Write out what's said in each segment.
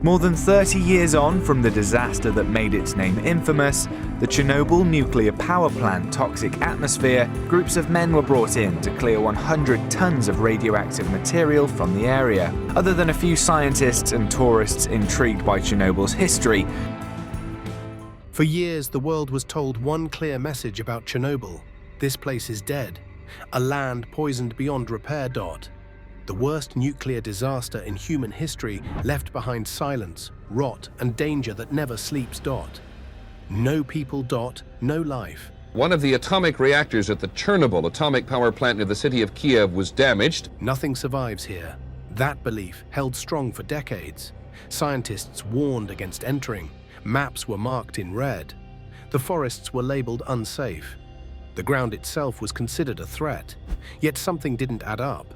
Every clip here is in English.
More than 30 years on from the disaster that made its name infamous, the Chernobyl nuclear power plant toxic atmosphere, groups of men were brought in to clear 100 tons of radioactive material from the area. Other than a few scientists and tourists intrigued by Chernobyl's history, for years, the world was told one clear message about Chernobyl. This place is dead. A land poisoned beyond repair. The worst nuclear disaster in human history left behind silence, rot, and danger that never sleeps. No people. No life. One of the atomic reactors at the Chernobyl atomic power plant near the city of Kiev was damaged. Nothing survives here. That belief held strong for decades. Scientists warned against entering. Maps were marked in red. The forests were labeled unsafe. The ground itself was considered a threat. Yet something didn't add up.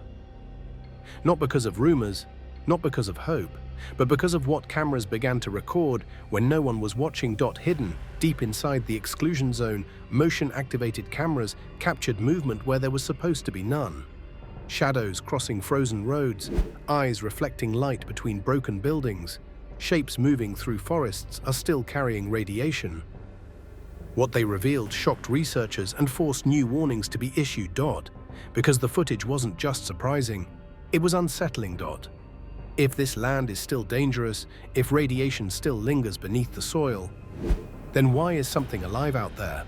Not because of rumors, not because of hope, but because of what cameras began to record when no one was watching. Hidden, deep inside the exclusion zone, motion-activated cameras captured movement where there was supposed to be none. Shadows crossing frozen roads, eyes reflecting light between broken buildings, shapes moving through forests are still carrying radiation. What they revealed shocked researchers and forced new warnings to be issued. Because the footage wasn't just surprising, it was unsettling. If this land is still dangerous, if radiation still lingers beneath the soil, then why is something alive out there?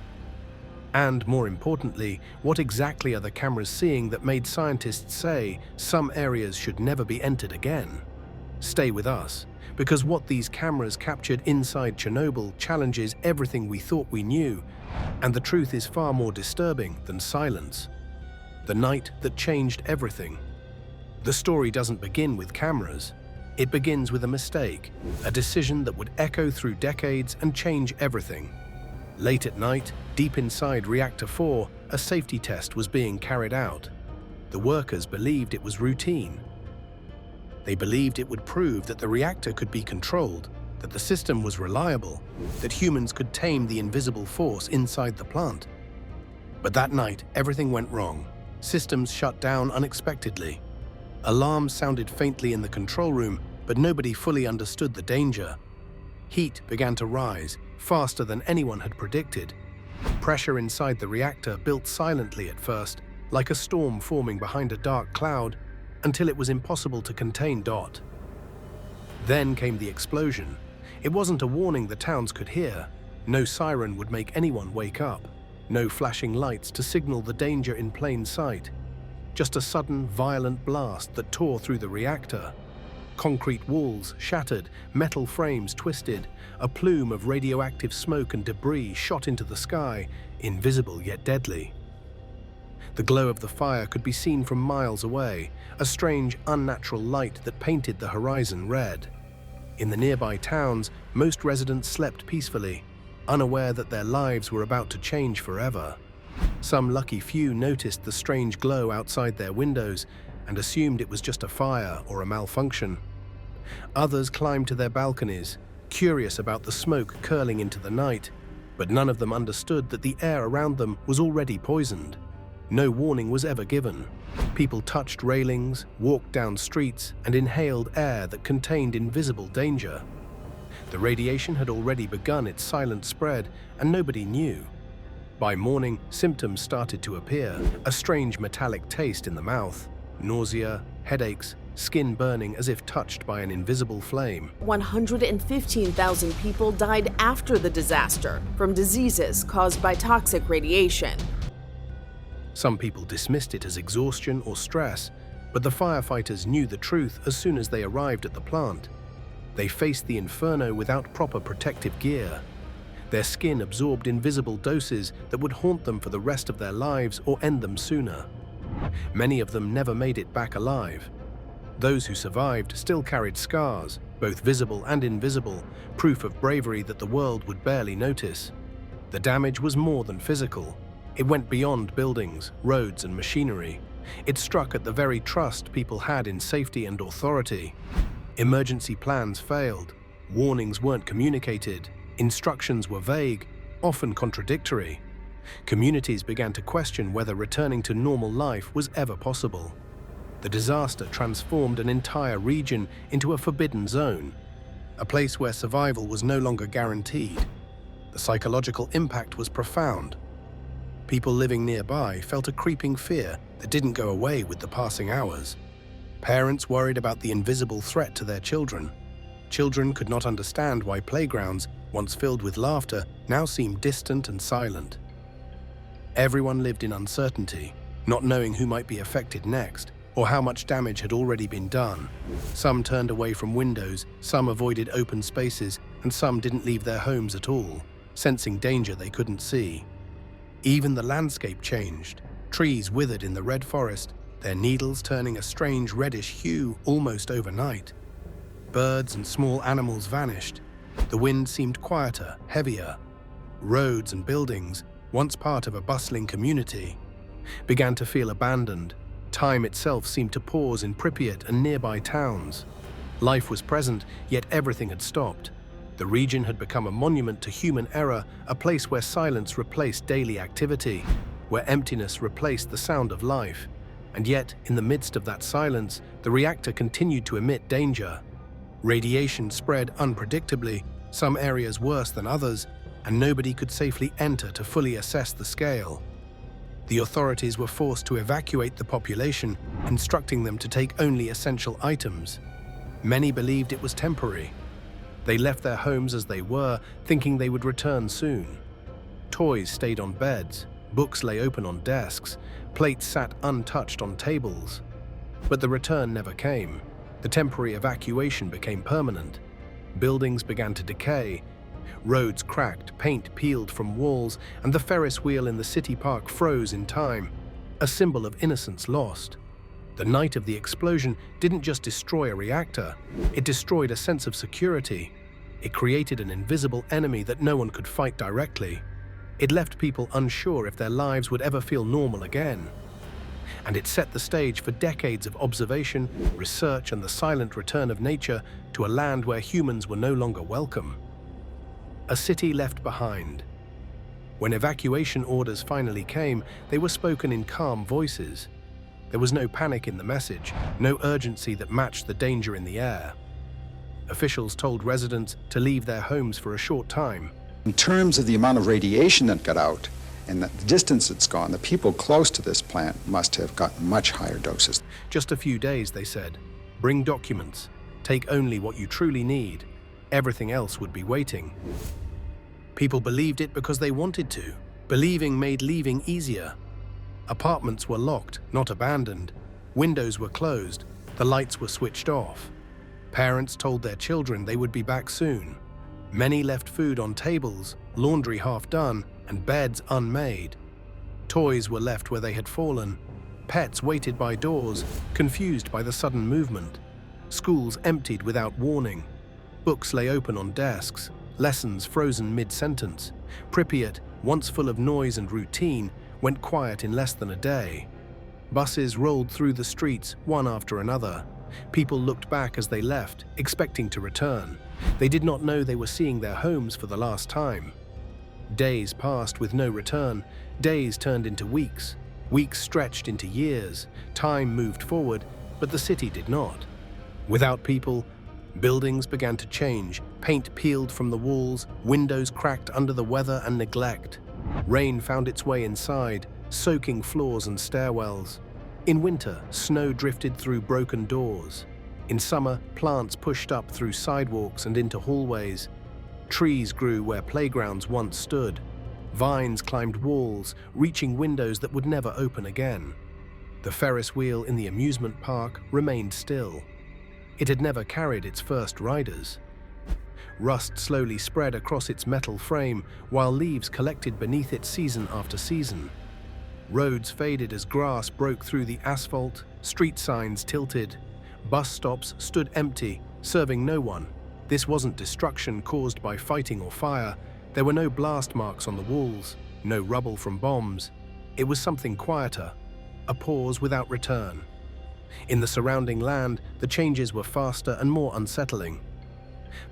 And more importantly, what exactly are the cameras seeing that made scientists say some areas should never be entered again? Stay with us, because what these cameras captured inside Chernobyl challenges everything we thought we knew, and the truth is far more disturbing than silence. The night that changed everything. The story doesn't begin with cameras. It begins with a mistake, a decision that would echo through decades and change everything. Late at night, deep inside Reactor 4, a safety test was being carried out. The workers believed it was routine. They believed it would prove that the reactor could be controlled, that the system was reliable, that humans could tame the invisible force inside the plant. But that night, everything went wrong. Systems shut down unexpectedly. Alarms sounded faintly in the control room, but nobody fully understood the danger. Heat began to rise, faster than anyone had predicted. Pressure inside the reactor built silently at first, like a storm forming behind a dark cloud, until it was impossible to contain. Then came the explosion. It wasn't a warning the towns could hear. No siren would make anyone wake up. No flashing lights to signal the danger in plain sight. Just a sudden, violent blast that tore through the reactor. Concrete walls shattered, metal frames twisted. A plume of radioactive smoke and debris shot into the sky, invisible yet deadly. The glow of the fire could be seen from miles away, a strange, unnatural light that painted the horizon red. In the nearby towns, most residents slept peacefully, unaware that their lives were about to change forever. Some lucky few noticed the strange glow outside their windows and assumed it was just a fire or a malfunction. Others climbed to their balconies, curious about the smoke curling into the night, but none of them understood that the air around them was already poisoned. No warning was ever given. People touched railings, walked down streets, and inhaled air that contained invisible danger. The radiation had already begun its silent spread, and nobody knew. By morning, symptoms started to appear, a strange metallic taste in the mouth, nausea, headaches, skin burning as if touched by an invisible flame. 115,000 people died after the disaster from diseases caused by toxic radiation. Some people dismissed it as exhaustion or stress, but the firefighters knew the truth as soon as they arrived at the plant. They faced the inferno without proper protective gear. Their skin absorbed invisible doses that would haunt them for the rest of their lives or end them sooner. Many of them never made it back alive. Those who survived still carried scars, both visible and invisible, proof of bravery that the world would barely notice. The damage was more than physical. It went beyond buildings, roads, and machinery. It struck at the very trust people had in safety and authority. Emergency plans failed. Warnings weren't communicated. Instructions were vague, often contradictory. Communities began to question whether returning to normal life was ever possible. The disaster transformed an entire region into a forbidden zone. a place where survival was no longer guaranteed. The psychological impact was profound. People living nearby felt a creeping fear that didn't go away with the passing hours. Parents worried about the invisible threat to their children. Children could not understand why playgrounds, once filled with laughter, now seemed distant and silent. Everyone lived in uncertainty, not knowing who might be affected next, or how much damage had already been done. Some turned away from windows, some avoided open spaces, and some didn't leave their homes at all, sensing danger they couldn't see. Even the landscape changed. Trees withered in the red forest, their needles turning a strange reddish hue almost overnight. Birds and small animals vanished. The wind seemed quieter, heavier. Roads and buildings, once part of a bustling community, began to feel abandoned. Time itself seemed to pause in Pripyat and nearby towns. Life was present, yet everything had stopped. The region had become a monument to human error, a place where silence replaced daily activity, where emptiness replaced the sound of life. And yet, in the midst of that silence, the reactor continued to emit danger. Radiation spread unpredictably, some areas worse than others, and nobody could safely enter to fully assess the scale. The authorities were forced to evacuate the population, instructing them to take only essential items. Many believed it was temporary. They left their homes as they were, thinking they would return soon. Toys stayed on beds, books lay open on desks, plates sat untouched on tables. But the return never came. The temporary evacuation became permanent. Buildings began to decay. Roads cracked, paint peeled from walls, and the Ferris wheel in the city park froze in time, a symbol of innocence lost. The night of the explosion didn't just destroy a reactor, it destroyed a sense of security. It created an invisible enemy that no one could fight directly. It left people unsure if their lives would ever feel normal again. And it set the stage for decades of observation, research, and the silent return of nature to a land where humans were no longer welcome. A city left behind. When evacuation orders finally came, they were spoken in calm voices. There was no panic in the message, no urgency that matched the danger in the air. Officials told residents to leave their homes for a short time. In terms of the amount of radiation that got out and the distance it's gone, the people close to this plant must have gotten much higher doses. Just a few days, they said. Bring documents. Take only what you truly need. Everything else would be waiting. People believed it because they wanted to. Believing made leaving easier. Apartments were locked, not abandoned. Windows were closed. The lights were switched off. Parents told their children they would be back soon. Many left food on tables, laundry half done, and beds unmade. Toys were left where they had fallen. Pets waited by doors, confused by the sudden movement. Schools emptied without warning. Books lay open on desks, lessons frozen mid-sentence. Pripyat, once full of noise and routine, went quiet in less than a day. Buses rolled through the streets, one after another. People looked back as they left, expecting to return. They did not know they were seeing their homes for the last time. Days passed with no return. Days turned into weeks. Weeks stretched into years. Time moved forward, but the city did not. Without people, buildings began to change. Paint peeled from the walls, windows cracked under the weather and neglect. Rain found its way inside, soaking floors and stairwells. In winter, snow drifted through broken doors. In summer, plants pushed up through sidewalks and into hallways. Trees grew where playgrounds once stood. Vines climbed walls, reaching windows that would never open again. The Ferris wheel in the amusement park remained still. It had never carried its first riders. Rust slowly spread across its metal frame, while leaves collected beneath it season after season. Roads faded as grass broke through the asphalt, street signs tilted. Bus stops stood empty, serving no one. This wasn't destruction caused by fighting or fire. There were no blast marks on the walls, no rubble from bombs. It was something quieter, a pause without return. In the surrounding land, the changes were faster and more unsettling.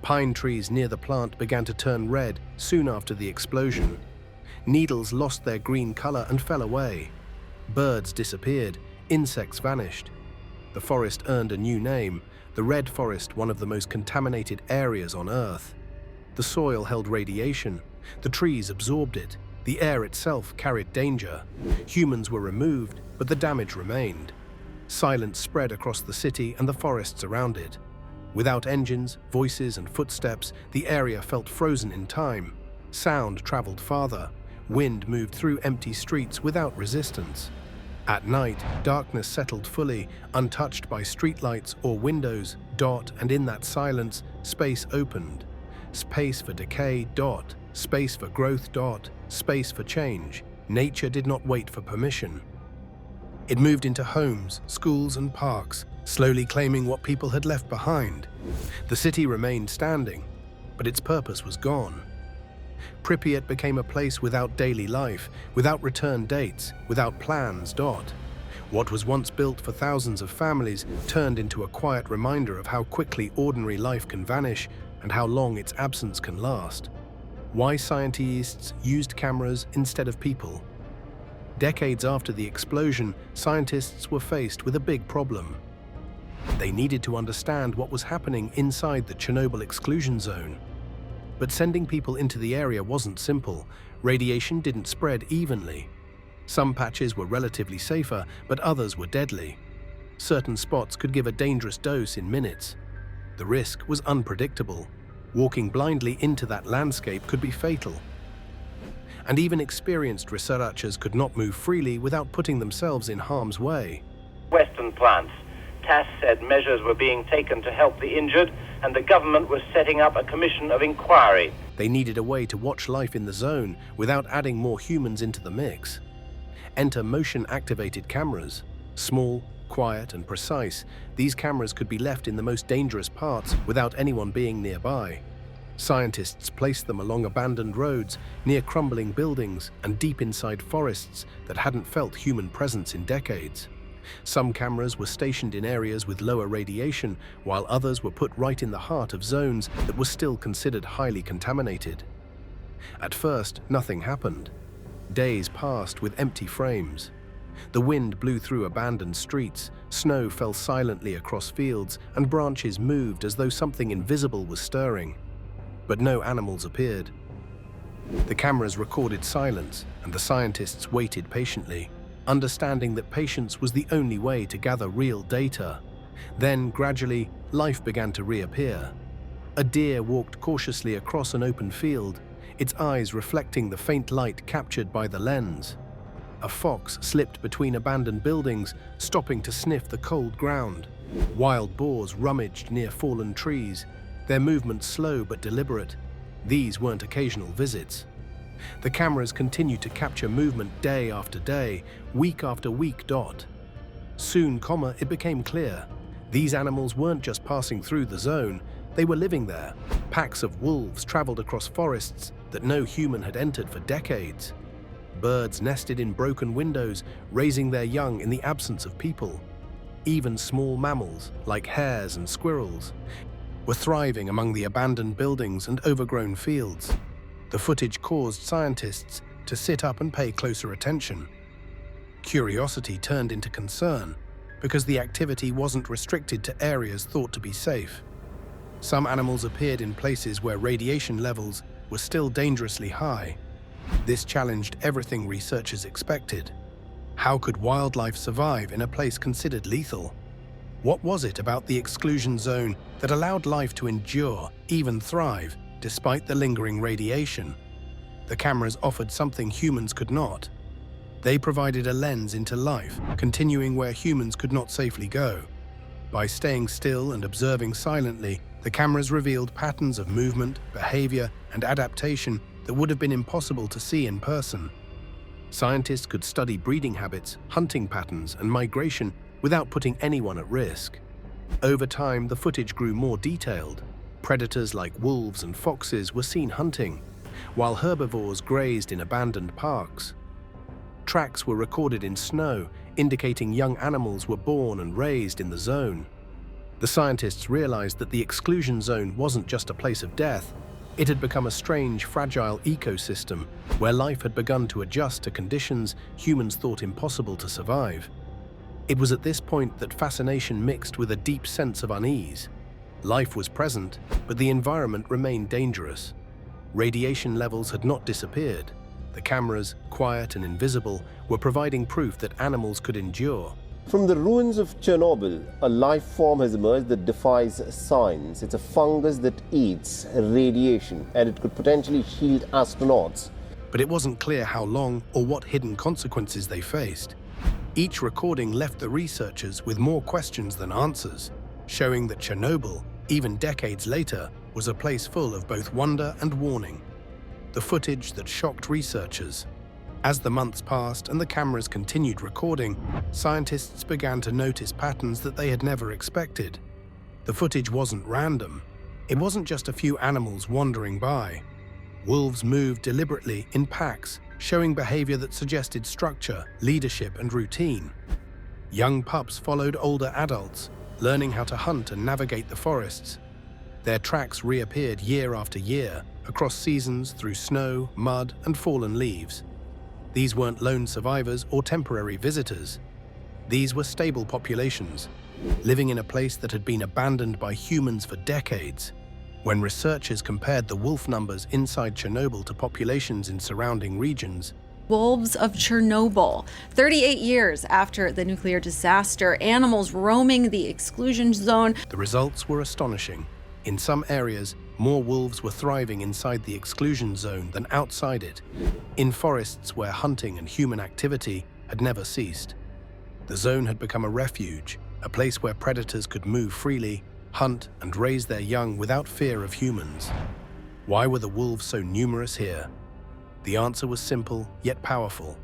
Pine trees near the plant began to turn red soon after the explosion. Needles lost their green color and fell away. Birds disappeared, insects vanished. The forest earned a new name, the red forest one of the most contaminated areas on Earth. The soil held radiation, the trees absorbed it, the air itself carried danger. Humans were removed, but the damage remained. Silence spread across the city and the forests around it. Without engines, voices, and footsteps, the area felt frozen in time. Sound traveled farther. Wind moved through empty streets without resistance. At night, darkness settled fully, untouched by streetlights or windows. And in that silence, space opened. Space for decay. Space for growth. Space for change. Nature did not wait for permission. It moved into homes, schools, and parks, slowly claiming what people had left behind. The city remained standing, but its purpose was gone. Pripyat became a place without daily life, without return dates, without plans. What was once built for thousands of families turned into a quiet reminder of how quickly ordinary life can vanish and how long its absence can last. Why scientists used cameras instead of people. Decades after the explosion, scientists were faced with a big problem. They needed to understand what was happening inside the Chernobyl exclusion zone. But sending people into the area wasn't simple. Radiation didn't spread evenly. Some patches were relatively safer, but others were deadly. Certain spots could give a dangerous dose in minutes. The risk was unpredictable. Walking blindly into that landscape could be fatal. And even experienced researchers could not move freely without putting themselves in harm's way. Western plants. TASS said measures were being taken to help the injured, and the government was setting up a commission of inquiry. They needed a way to watch life in the zone without adding more humans into the mix. Enter motion-activated cameras. Small, quiet, and precise, these cameras could be left in the most dangerous parts without anyone being nearby. Scientists placed them along abandoned roads, near crumbling buildings, and deep inside forests that hadn't felt human presence in decades. Some cameras were stationed in areas with lower radiation, while others were put right in the heart of zones that were still considered highly contaminated. At first, nothing happened. Days passed with empty frames. The wind blew through abandoned streets, snow fell silently across fields, and branches moved as though something invisible was stirring. But no animals appeared. The cameras recorded silence, and the scientists waited patiently, understanding that patience was the only way to gather real data. Then, gradually, life began to reappear. A deer walked cautiously across an open field, its eyes reflecting the faint light captured by the lens. A fox slipped between abandoned buildings, stopping to sniff the cold ground. Wild boars rummaged near fallen trees, their movements slow but deliberate. These weren't occasional visits. The cameras continued to capture movement day after day, week after week. Soon, it became clear. These animals weren't just passing through the zone, they were living there. Packs of wolves traveled across forests that no human had entered for decades. Birds nested in broken windows, raising their young in the absence of people. Even small mammals, like hares and squirrels, were thriving among the abandoned buildings and overgrown fields. The footage caused scientists to sit up and pay closer attention. Curiosity turned into concern, because the activity wasn't restricted to areas thought to be safe. Some animals appeared in places where radiation levels were still dangerously high. This challenged everything researchers expected. How could wildlife survive in a place considered lethal? What was it about the exclusion zone that allowed life to endure, even thrive, despite the lingering radiation? The cameras offered something humans could not. They provided a lens into life, continuing where humans could not safely go. By staying still and observing silently, the cameras revealed patterns of movement, behavior, and adaptation that would have been impossible to see in person. Scientists could study breeding habits, hunting patterns, and migration without putting anyone at risk. Over time, the footage grew more detailed. Predators like wolves and foxes were seen hunting, while herbivores grazed in abandoned parks. Tracks were recorded in snow, indicating young animals were born and raised in the zone. The scientists realized that the exclusion zone wasn't just a place of death. It had become a strange, fragile ecosystem where life had begun to adjust to conditions humans thought impossible to survive. It was at this point that fascination mixed with a deep sense of unease. Life was present, but the environment remained dangerous. Radiation levels had not disappeared. The cameras, quiet and invisible, were providing proof that animals could endure. From the ruins of Chernobyl, a life form has emerged that defies science. It's a fungus that eats radiation, and it could potentially shield astronauts. But it wasn't clear how long or what hidden consequences they faced. Each recording left the researchers with more questions than answers, showing that Chernobyl, even decades later, was a place full of both wonder and warning. The footage that shocked researchers. As the months passed and the cameras continued recording, scientists began to notice patterns that they had never expected. The footage wasn't random. It wasn't just a few animals wandering by. Wolves moved deliberately in packs, showing behavior that suggested structure, leadership, and routine. Young pups followed older adults, learning how to hunt and navigate the forests. Their tracks reappeared year after year, across seasons through snow, mud, and fallen leaves. These weren't lone survivors or temporary visitors. These were stable populations, living in a place that had been abandoned by humans for decades. When researchers compared the wolf numbers inside Chernobyl to populations in surrounding regions, Wolves of Chernobyl. 38 years after the nuclear disaster, animals roaming the exclusion zone. the results were astonishing. In some areas, more wolves were thriving inside the exclusion zone than outside it, in forests where hunting and human activity had never ceased. The zone had become a refuge, a place where predators could move freely, hunt and raise their young without fear of humans. Why were the wolves so numerous here? The answer was simple, yet powerful.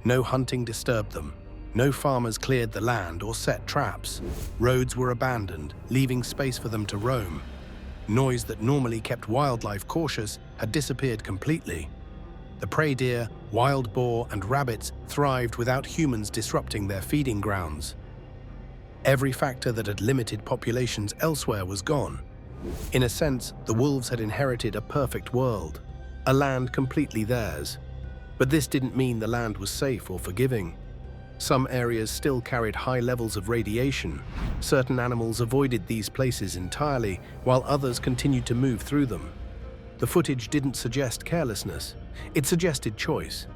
No hunting disturbed them. No farmers cleared the land or set traps. Roads were abandoned, leaving space for them to roam. Noise that normally kept wildlife cautious had disappeared completely. The prey deer, wild boar, and rabbits thrived without humans disrupting their feeding grounds. Every factor that had limited populations elsewhere was gone. In a sense, the wolves had inherited a perfect world, a land completely theirs. But this didn't mean the land was safe or forgiving. Some areas still carried high levels of radiation. Certain animals avoided these places entirely, while others continued to move through them. The footage didn't suggest carelessness. It suggested choice.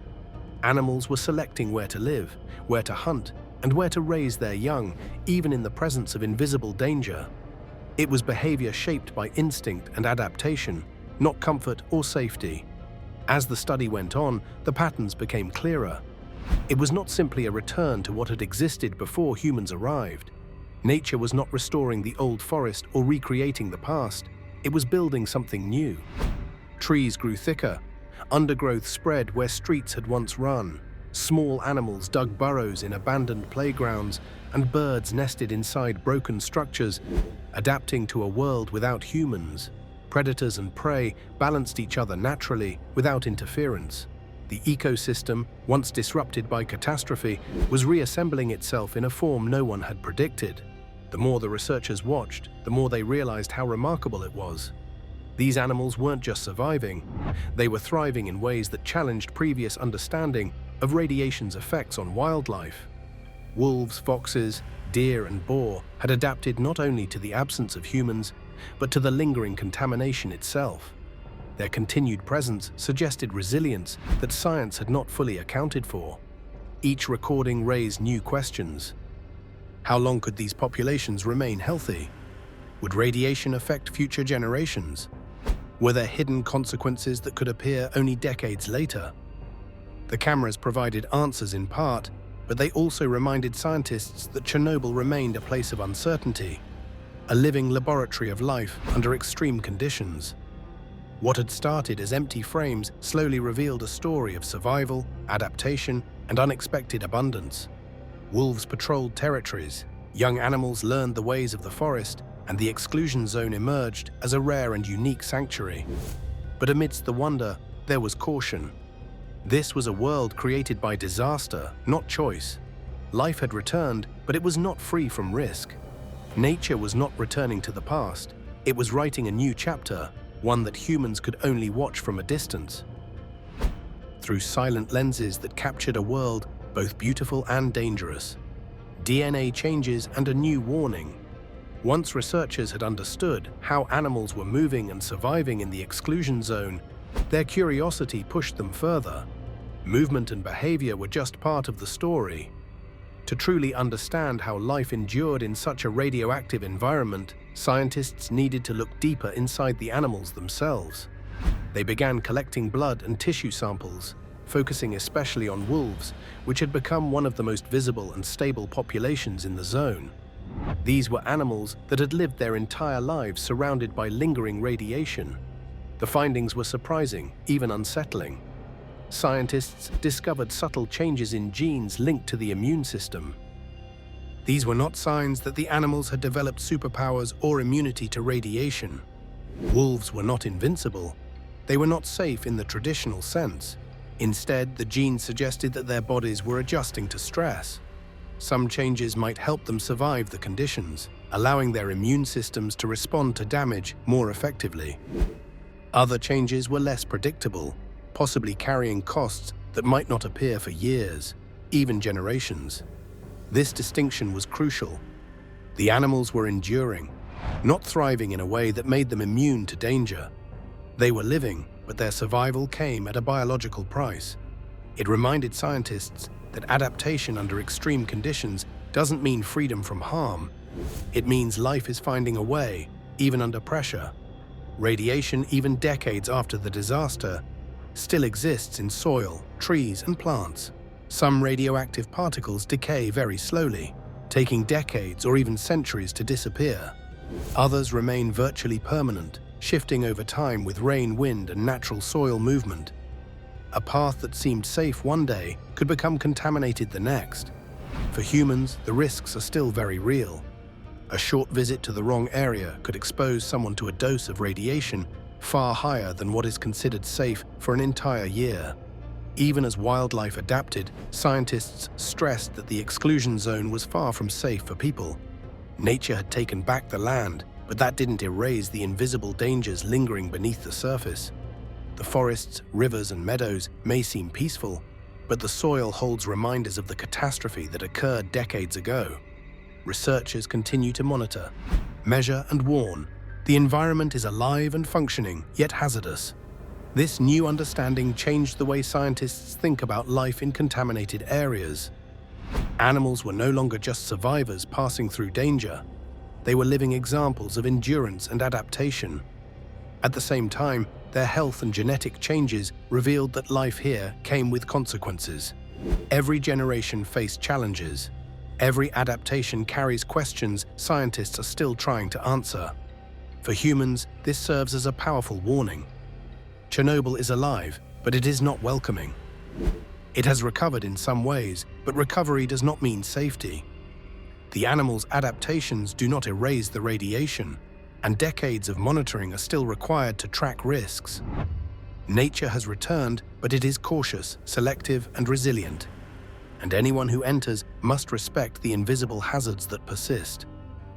Animals were selecting where to live, where to hunt, and where to raise their young, even in the presence of invisible danger. It was behavior shaped by instinct and adaptation, not comfort or safety. As the study went on, the patterns became clearer. It was not simply a return to what had existed before humans arrived. Nature was not restoring the old forest or recreating the past. It was building something new. Trees grew thicker. Undergrowth spread where streets had once run. Small animals dug burrows in abandoned playgrounds, and birds nested inside broken structures, adapting to a world without humans. Predators and prey balanced each other naturally, without interference. The ecosystem, once disrupted by catastrophe, was reassembling itself in a form no one had predicted. The more the researchers watched, the more they realized how remarkable it was. These animals weren't just surviving, they were thriving in ways that challenged previous understanding of radiation's effects on wildlife. Wolves, foxes, deer, and boar had adapted not only to the absence of humans, but to the lingering contamination itself. Their continued presence suggested resilience that science had not fully accounted for. Each recording raised new questions. How long could these populations remain healthy? Would radiation affect future generations? Were there hidden consequences that could appear only decades later? The cameras provided answers in part, but they also reminded scientists that Chernobyl remained a place of uncertainty, a living laboratory of life under extreme conditions. What had started as empty frames slowly revealed a story of survival, adaptation, and unexpected abundance. Wolves patrolled territories, young animals learned the ways of the forest, and the exclusion zone emerged as a rare and unique sanctuary. But amidst the wonder, there was caution. This was a world created by disaster, not choice. Life had returned, but it was not free from risk. Nature was not returning to the past. It was writing a new chapter, one that humans could only watch from a distance. Through silent lenses that captured a world both beautiful and dangerous. DNA changes, and a new warning. Once researchers had understood how animals were moving and surviving in the exclusion zone, their curiosity pushed them further. Movement and behavior were just part of the story. To truly understand how life endured in such a radioactive environment, scientists needed to look deeper inside the animals themselves. They began collecting blood and tissue samples, focusing especially on wolves, which had become one of the most visible and stable populations in the zone. These were animals that had lived their entire lives surrounded by lingering radiation. The findings were surprising, even unsettling. Scientists discovered subtle changes in genes linked to the immune system. These were not signs that the animals had developed superpowers or immunity to radiation. Wolves were not invincible. They were not safe in the traditional sense. Instead, the genes suggested that their bodies were adjusting to stress. Some changes might help them survive the conditions, allowing their immune systems to respond to damage more effectively. Other changes were less predictable, possibly carrying costs that might not appear for years, even generations. This distinction was crucial. The animals were enduring, not thriving in a way that made them immune to danger. They were living, but their survival came at a biological price. It reminded scientists that adaptation under extreme conditions doesn't mean freedom from harm. It means life is finding a way, even under pressure. Radiation, even decades after the disaster, still exists in soil, trees, and plants. Some radioactive particles decay very slowly, taking decades or even centuries to disappear. Others remain virtually permanent, shifting over time with rain, wind, and natural soil movement. A path that seemed safe one day could become contaminated the next. For humans, the risks are still very real. A short visit to the wrong area could expose someone to a dose of radiation far higher than what is considered safe for an entire year. Even as wildlife adapted, scientists stressed that the exclusion zone was far from safe for people. Nature had taken back the land, but that didn't erase the invisible dangers lingering beneath the surface. The forests, rivers, and meadows may seem peaceful, but the soil holds reminders of the catastrophe that occurred decades ago. Researchers continue to monitor, measure, and warn. The environment is alive and functioning, yet hazardous. This new understanding changed the way scientists think about life in contaminated areas. Animals were no longer just survivors passing through danger. They were living examples of endurance and adaptation. At the same time, their health and genetic changes revealed that life here came with consequences. Every generation faced challenges. Every adaptation carries questions scientists are still trying to answer. For humans, this serves as a powerful warning. Chernobyl is alive, but it is not welcoming. It has recovered in some ways, but recovery does not mean safety. The animals' adaptations do not erase the radiation, and decades of monitoring are still required to track risks. Nature has returned, but it is cautious, selective, and resilient. And anyone who enters must respect the invisible hazards that persist.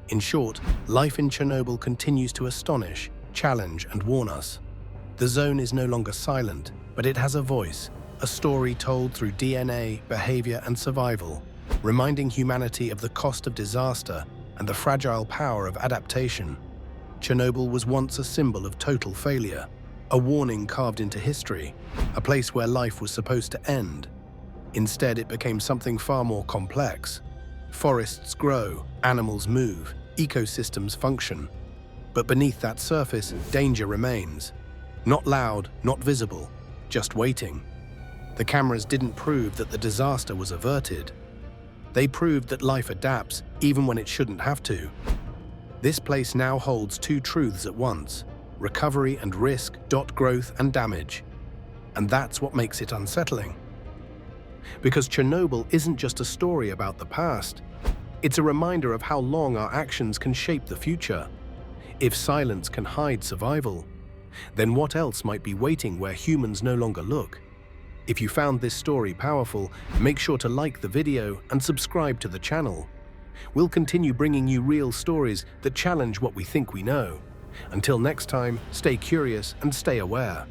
In short, life in Chernobyl continues to astonish, challenge, and warn us. The zone is no longer silent, but it has a voice, a story told through DNA, behavior, and survival, reminding humanity of the cost of disaster and the fragile power of adaptation. Chernobyl was once a symbol of total failure, a warning carved into history, a place where life was supposed to end. Instead, it became something far more complex. Forests grow, animals move, ecosystems function. But beneath that surface, danger remains. Not loud, not visible, just waiting. The cameras didn't prove that the disaster was averted. They proved that life adapts even when it shouldn't have to. This place now holds two truths at once: recovery and risk, growth and damage. And that's what makes it unsettling. Because Chernobyl isn't just a story about the past. It's a reminder of how long our actions can shape the future. If silence can hide survival, then what else might be waiting where humans no longer look? If you found this story powerful, make sure to like the video and subscribe to the channel. We'll continue bringing you real stories that challenge what we think we know. Until next time, stay curious and stay aware.